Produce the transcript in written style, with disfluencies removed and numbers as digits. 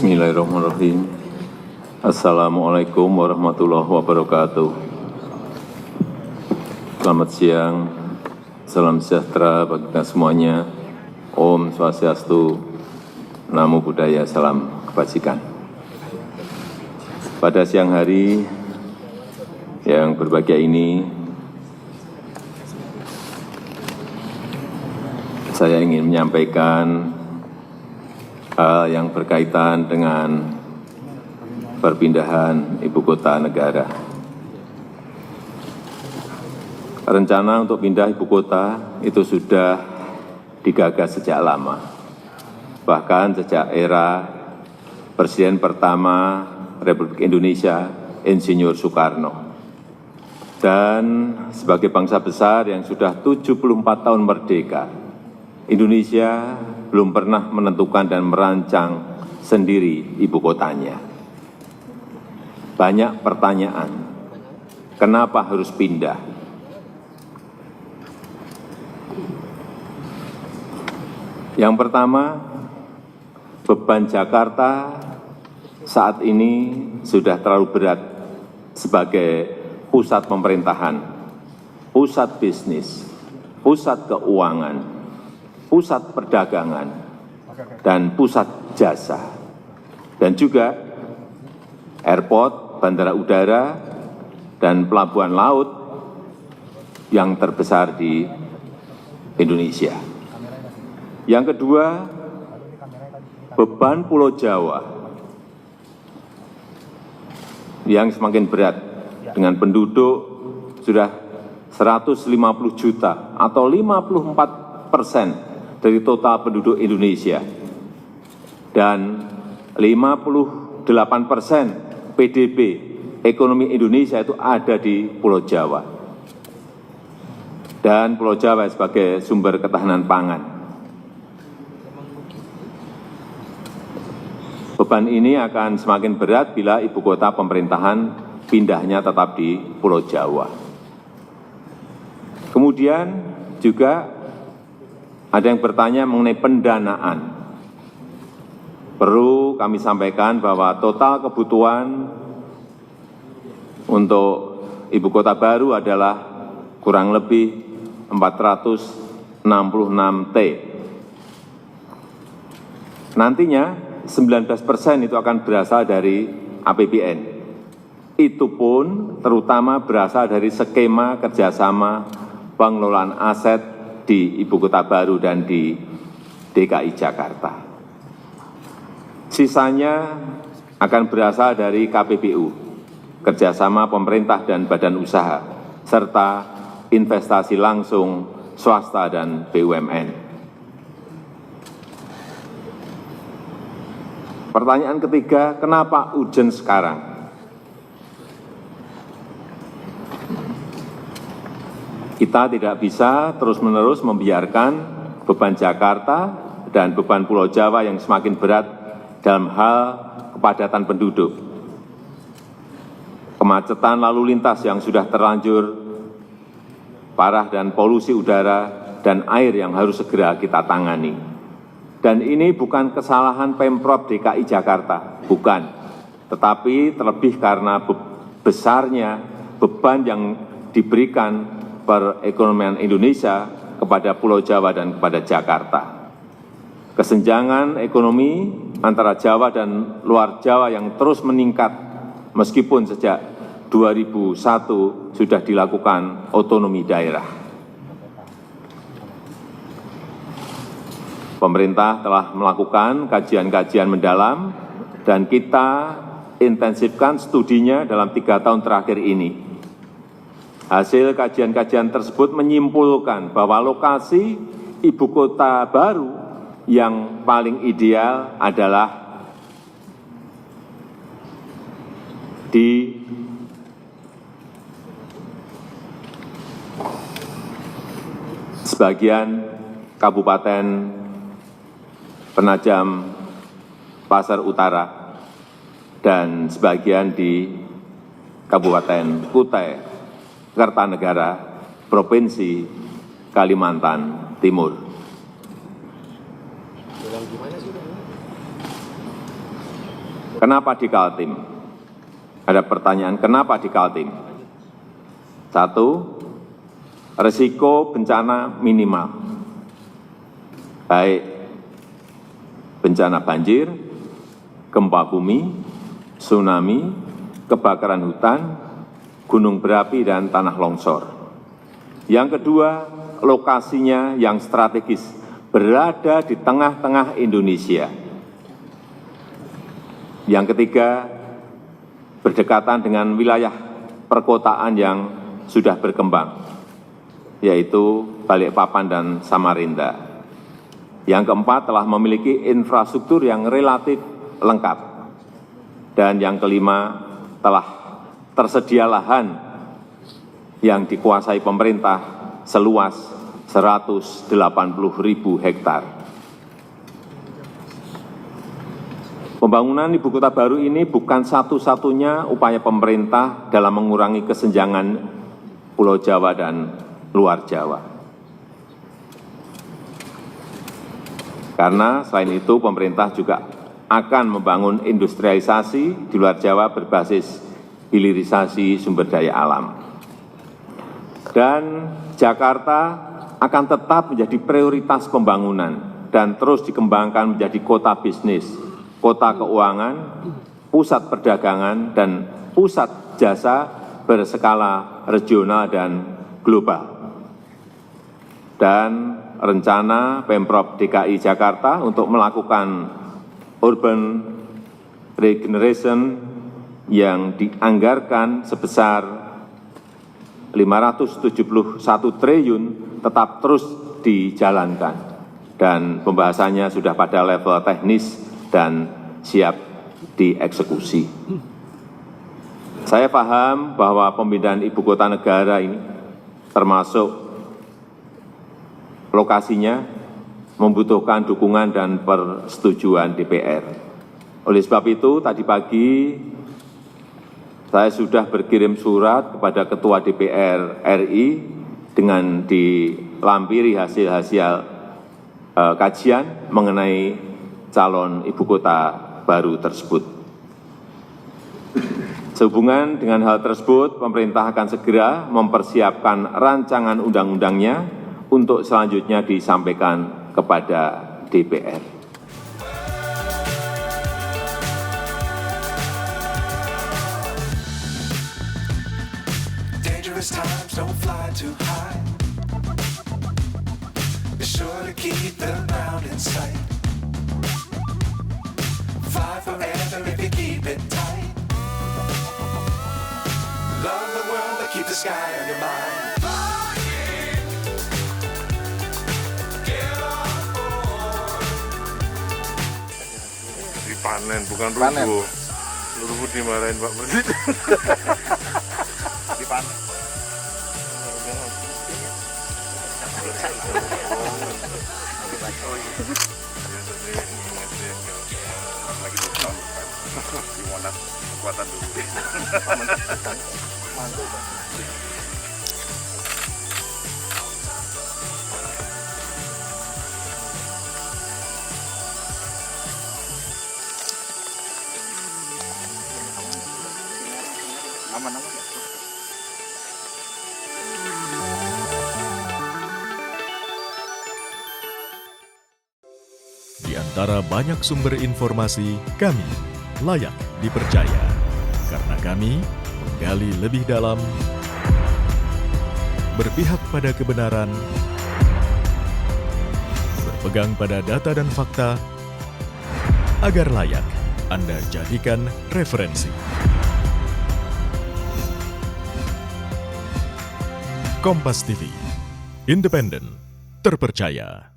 Bismillahirrahmanirrahim. Assalamualaikum warahmatullahi wabarakatuh. Selamat siang, salam sejahtera bagi kita semuanya. Om Swastiastu, Namo Buddhaya, salam kebajikan. Pada siang hari yang berbahagia ini, saya ingin menyampaikan hal yang berkaitan dengan perpindahan ibu kota negara. Rencana untuk pindah ibu kota itu sudah digagas sejak lama, bahkan sejak era Presiden pertama Republik Indonesia, Insinyur Soekarno. Dan sebagai bangsa besar yang sudah 74 tahun merdeka, Indonesia belum pernah menentukan dan merancang sendiri ibu kotanya. Banyak pertanyaan, kenapa harus pindah? Yang pertama, beban Jakarta saat ini sudah terlalu berat sebagai pusat pemerintahan, pusat bisnis, pusat keuangan, pusat perdagangan, dan pusat jasa, dan juga airport, bandara udara, dan pelabuhan laut yang terbesar di Indonesia. Yang kedua, beban Pulau Jawa yang semakin berat dengan penduduk sudah 150 juta atau 54% dari total penduduk Indonesia, dan 58% PDB ekonomi Indonesia itu ada di Pulau Jawa, dan Pulau Jawa sebagai sumber ketahanan pangan. Beban ini akan semakin berat bila ibu kota pemerintahan pindahnya tetap di Pulau Jawa. Kemudian juga ada yang bertanya mengenai pendanaan. Perlu kami sampaikan bahwa total kebutuhan untuk ibu kota baru adalah kurang lebih 466 T. Nantinya 19% itu akan berasal dari APBN. Itu pun terutama berasal dari skema kerjasama pengelolaan aset di ibu kota baru dan di DKI Jakarta. Sisanya akan berasal dari KPBU, kerjasama pemerintah dan badan usaha, serta investasi langsung swasta dan BUMN. Pertanyaan ketiga, kenapa urgent sekarang? Kita tidak bisa terus-menerus membiarkan beban Jakarta dan beban Pulau Jawa yang semakin berat dalam hal kepadatan penduduk, kemacetan lalu lintas yang sudah terlanjur parah, dan polusi udara dan air yang harus segera kita tangani. Dan ini bukan kesalahan Pemprov DKI Jakarta, bukan, tetapi terlebih karena besarnya beban yang diberikan perekonomian Indonesia kepada Pulau Jawa dan kepada Jakarta. Kesenjangan ekonomi antara Jawa dan luar Jawa yang terus meningkat meskipun sejak 2001 sudah dilakukan otonomi daerah. Pemerintah telah melakukan kajian-kajian mendalam dan kita intensifkan studinya dalam 3 tahun terakhir ini. Hasil kajian-kajian tersebut menyimpulkan bahwa lokasi ibu kota baru yang paling ideal adalah di sebagian Kabupaten Penajam Pasar Utara dan sebagian di Kabupaten Kutai Kartanegara, Provinsi Kalimantan Timur. Kenapa di Kaltim? Ada pertanyaan, kenapa di Kaltim? Satu, risiko bencana minimal. Baik bencana banjir, gempa bumi, tsunami, kebakaran hutan, gunung berapi, dan tanah longsor. Yang kedua, lokasinya yang strategis, berada di tengah-tengah Indonesia. Yang ketiga, berdekatan dengan wilayah perkotaan yang sudah berkembang, yaitu Balikpapan dan Samarinda. Yang keempat, telah memiliki infrastruktur yang relatif lengkap. Dan yang kelima, telah tersedia lahan yang dikuasai pemerintah seluas 180.000 hektar. Pembangunan ibu kota baru ini bukan satu-satunya upaya pemerintah dalam mengurangi kesenjangan Pulau Jawa dan luar Jawa. Karena selain itu pemerintah juga akan membangun industrialisasi di luar Jawa berbasis hilirisasi sumber daya alam. Dan Jakarta akan tetap menjadi prioritas pembangunan dan terus dikembangkan menjadi kota bisnis, kota keuangan, pusat perdagangan, dan pusat jasa berskala regional dan global. Dan rencana Pemprov DKI Jakarta untuk melakukan urban regeneration yang dianggarkan sebesar 571 triliun tetap terus dijalankan dan pembahasannya sudah pada level teknis dan siap dieksekusi. Saya paham bahwa pemindahan ibu kota negara ini termasuk lokasinya membutuhkan dukungan dan persetujuan DPR. Oleh sebab itu, tadi pagi saya sudah berkirim surat kepada Ketua DPR RI dengan dilampiri hasil-hasil kajian mengenai calon ibu kota baru tersebut. Sehubungan dengan hal tersebut, pemerintah akan segera mempersiapkan rancangan undang-undangnya untuk selanjutnya disampaikan kepada DPR. Dangerous times don't fly too high. Be sure to keep the ground in sight. Fly forever if you keep it tight. Love the world but keep the sky on your mind. Panen, bukan rubuh. Rubuh dimarahin Pak Presiden. Dipanen. Lagi bertahun di Monas kekuatan dulu. Mantap. Aman-aman. Di antara banyak sumber informasi, kami layak dipercaya. Karena kami menggali lebih dalam, berpihak pada kebenaran, berpegang pada data dan fakta, agar layak Anda jadikan referensi. Kompas TV, independen, terpercaya.